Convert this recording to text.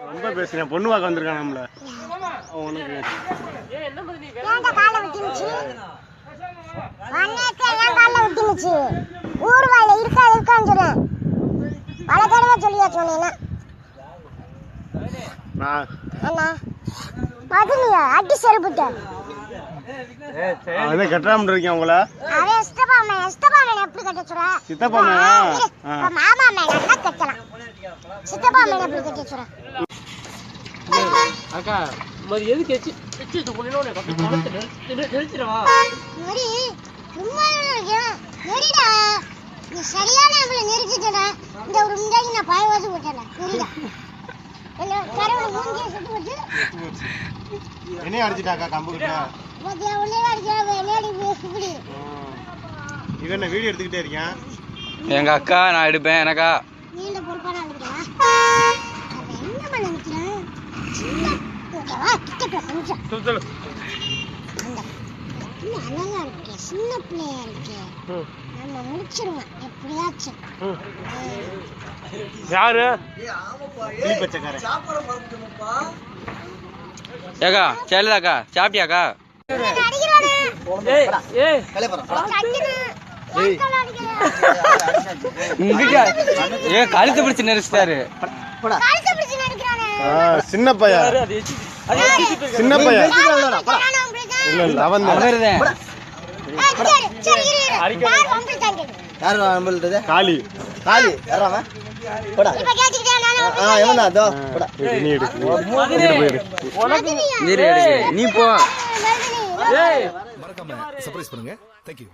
ரொம்ப பேசுறேன். பொண்ணு பார்க்க வந்திருக்கான் நம்மள. உனக்கு ஏன்டா கால்ல விட்டுச்சு? வண்ணேத்த ஏன் கால்ல விட்டுச்சு? ஊர்வாயில இருக்கான்னு சொல்றேன். பல தடவை சொல்லியா சொன்னேனா? நான் அண்ணா பதிலியா அடி செருப்புட்ட. அதே கட்டறாம இருக்கேன் உங்கள. அவன் எஸ்தப்பா மேன் எப்படி கட்ட சொல்ற? சித்தப்பா மேனா? மாமா மேன் நல்லா கட்டலாம். சித்தப்பா மேன் எப்படி கட்ட சொல்ற? அக்கா மதி எதுக்கு எச்சி பொண்ணுனே பணத்தை நிறுத்திடவா மரி சும்மா இருக்கே நெரிடா நீ சரியான அவளை நெரிச்சிட்டடா இந்த ஒரு முன்னாடி நான் பாயவாது போட்டேன் நெரிடா என்ன கரவ மூஞ்சிய சுட்டு போட்டு என்னைய அடிச்சிட்டாக்கா கம்பு கிட்ட மதிய உள்ளே அடிச்சா என்னடி இப்படி இவன் என்ன வீடியோ எடுத்துக்கிட்டே இருக்கான் எங்க அக்கா நான் எடுப்பேன் எனக்கா நீண்ட பொறுப்பான வந்துட்டா அவன் என்ன பண்ண நிக்கிறான் சின்ன போடா கிட்ட கொஞ்சம் சொல்லு அழகா இருக்கே சின்ன பிள்ளையா இருக்கே நம்ம முடிச்சிருவோம் எப்படியாச்சும் யாரு பச்சைக்கார ஏக்கா சேலதாக்கா சாப்பிட்டியாக்கா ஏ கழுத்து பிடிச்சு நெரிச்சிட்டாரு சின்ன பையன் சின்ன பையன் இல்ல அவன் காளி காளி யாராம போடா எவனா அதோ போடா நீ எடு நீ போ மறக்காம சர்ப்ரைஸ் பண்ணுங்க. Thank you.